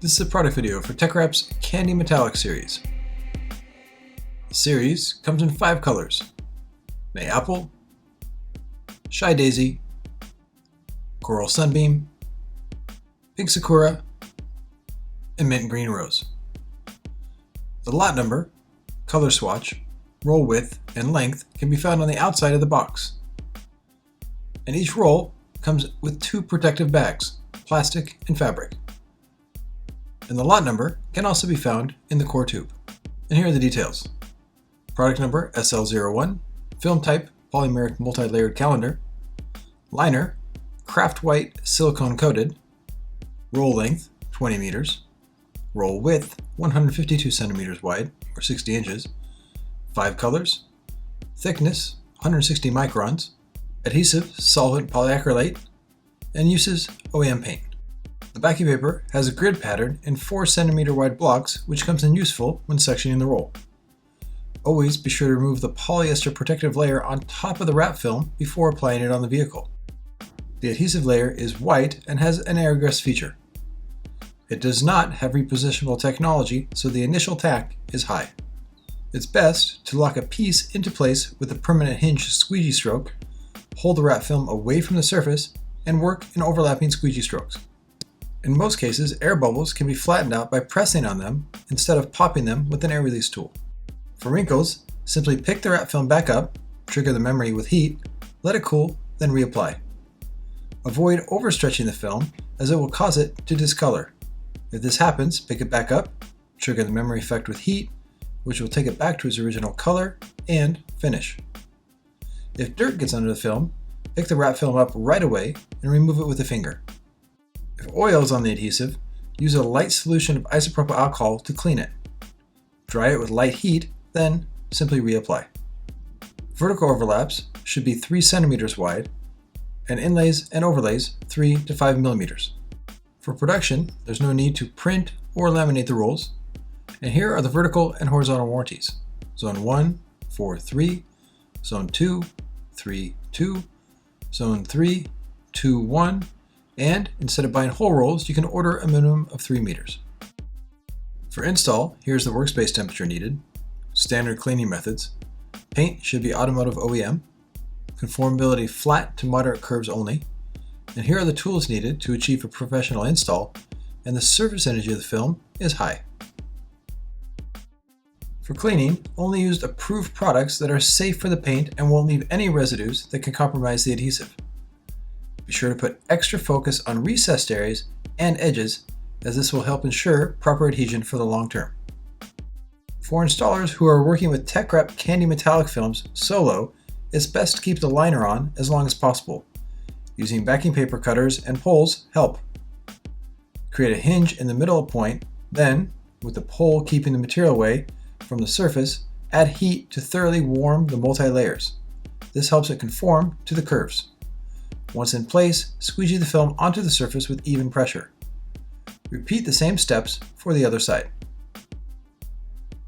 This is a product video for TeckWrap's Candy Metallic series. The series comes in 5 colors: May Apple, Shy Daisy, Coral Sunbeam, Pink Sakura, and Mint Green Rose. The lot number, color swatch, roll width, and length can be found on the outside of the box. And each roll comes with 2 protective bags, plastic and fabric. And the lot number can also be found in the core tube. And here are the details. Product number SL01, film type polymeric multi-layered calendar, liner craft white silicone coated, roll length 20 meters, roll width 152 centimeters wide or 60 inches, 5 colors, thickness 160 microns, adhesive solvent polyacrylate, and uses OEM paint. The backing paper has a grid pattern in 4 cm wide blocks, which comes in useful when sectioning the roll. Always be sure to remove the polyester protective layer on top of the wrap film before applying it on the vehicle. The adhesive layer is white and has an air egress feature. It does not have repositionable technology, so the initial tack is high. It's best to lock a piece into place with a permanent hinge squeegee stroke, hold the wrap film away from the surface, and work in overlapping squeegee strokes. In most cases, air bubbles can be flattened out by pressing on them instead of popping them with an air release tool. For wrinkles, simply pick the wrap film back up, trigger the memory with heat, let it cool, then reapply. Avoid overstretching the film as it will cause it to discolor. If this happens, pick it back up, trigger the memory effect with heat, which will take it back to its original color, and finish. If dirt gets under the film, pick the wrap film up right away and remove it with a finger. If oil is on the adhesive, use a light solution of isopropyl alcohol to clean it. Dry it with light heat, then simply reapply. Vertical overlaps should be 3 cm wide, and inlays and overlays 3 to 5 mm. For production, there's no need to print or laminate the rolls, and here are the vertical and horizontal warranties. Zone 1, 4-3, Zone 2, 3-2, Zone 3, 2-1, and instead of buying whole rolls, you can order a minimum of 3 meters. For install, here's the workspace temperature needed, standard cleaning methods, paint should be automotive OEM, conformability flat to moderate curves only, and here are the tools needed to achieve a professional install, and the surface energy of the film is high. For cleaning, only use approved products that are safe for the paint and won't leave any residues that can compromise the adhesive. Be sure to put extra focus on recessed areas and edges, as this will help ensure proper adhesion for the long term. For installers who are working with TeckWrap Candy metallic films solo, it's best to keep the liner on as long as possible. Using backing paper cutters and poles help. Create a hinge in the middle point, then, with the pole keeping the material away from the surface, add heat to thoroughly warm the multi-layers. This helps it conform to the curves. Once in place, squeegee the film onto the surface with even pressure. Repeat the same steps for the other side.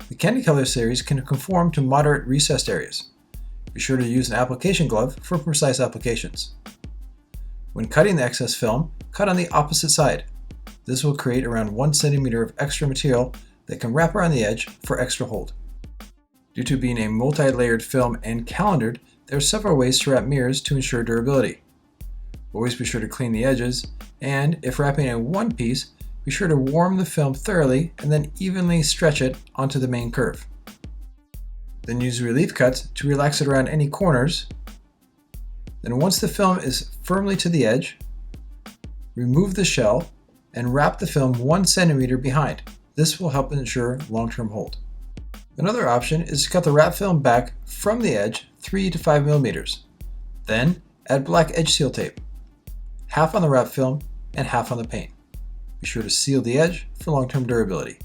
The Candy Color series can conform to moderate recessed areas. Be sure to use an application glove for precise applications. When cutting the excess film, cut on the opposite side. This will create around 1 cm of extra material that can wrap around the edge for extra hold. Due to being a multi-layered film and calendared, there are several ways to wrap mirrors to ensure durability. Always be sure to clean the edges, and if wrapping in one piece, be sure to warm the film thoroughly and then evenly stretch it onto the main curve. Then use relief cuts to relax it around any corners. Then once the film is firmly to the edge, remove the shell and wrap the film 1 cm behind. This will help ensure long-term hold. Another option is to cut the wrap film back from the edge 3 to 5 mm. Then add black edge seal tape, half on the wrap film and half on the paint. Be sure to seal the edge for long-term durability.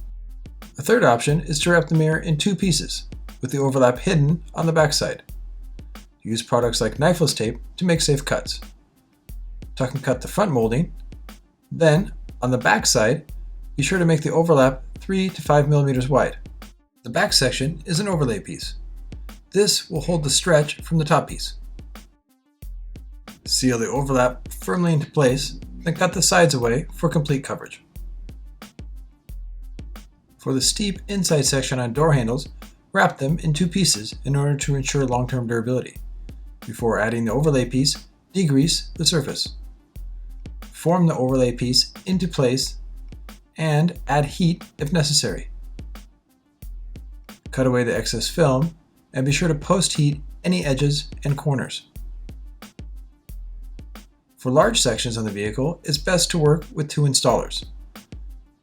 A third option is to wrap the mirror in 2 pieces, with the overlap hidden on the backside. Use products like knifeless tape to make safe cuts. Tuck and cut the front molding. Then, on the back side, be sure to make the overlap 3 to 5 mm wide. The back section is an overlay piece. This will hold the stretch from the top piece. Seal the overlap firmly into place, then cut the sides away for complete coverage. For the steep inside section on door handles, wrap them in 2 pieces in order to ensure long-term durability. Before adding the overlay piece, degrease the surface. Form the overlay piece into place and add heat if necessary. Cut away the excess film and be sure to post-heat any edges and corners. For large sections on the vehicle, it's best to work with 2 installers.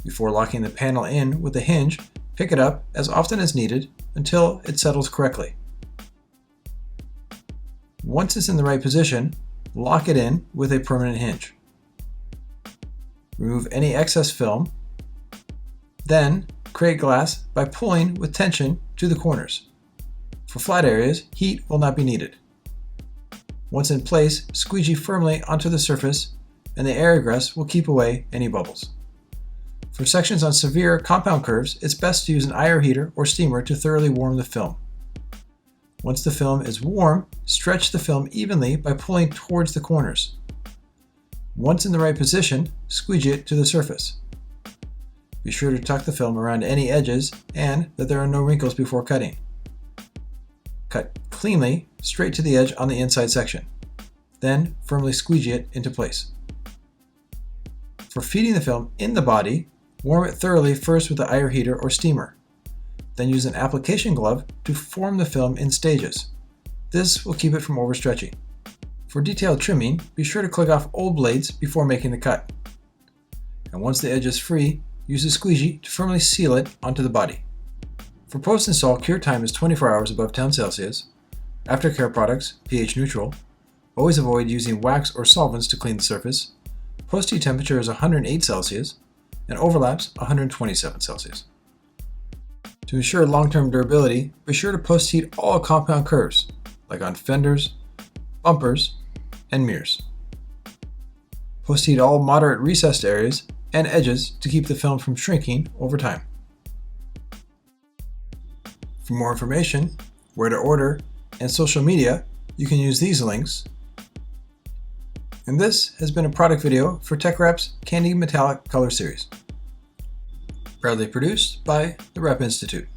Before locking the panel in with a hinge, pick it up as often as needed until it settles correctly. Once it's in the right position, lock it in with a permanent hinge. Remove any excess film, then create glass by pulling with tension to the corners. For flat areas, heat will not be needed. Once in place, squeegee firmly onto the surface and the air egress will keep away any bubbles. For sections on severe compound curves, it's best to use an IR heater or steamer to thoroughly warm the film. Once the film is warm, stretch the film evenly by pulling towards the corners. Once in the right position, squeegee it to the surface. Be sure to tuck the film around any edges and that there are no wrinkles before cutting. Cut cleanly straight to the edge on the inside section. Then firmly squeegee it into place. For feeding the film in the body, warm it thoroughly first with the IR heater or steamer. Then use an application glove to form the film in stages. This will keep it from overstretching. For detailed trimming, be sure to click off old blades before making the cut. And once the edge is free, use a squeegee to firmly seal it onto the body. For post-install, cure time is 24 hours above 10 Celsius. Aftercare products, pH neutral. Always avoid using wax or solvents to clean the surface. Post-heat temperature is 108 Celsius and overlaps 127 Celsius. To ensure long-term durability, be sure to post-heat all compound curves, like on fenders, bumpers, and mirrors. Post-heat all moderate recessed areas and edges to keep the film from shrinking over time. For more information, where to order, and social media, you can use these links. And this has been a product video for TeckWrap's Candy Metallic Color Series. Proudly produced by the Wrap Institute.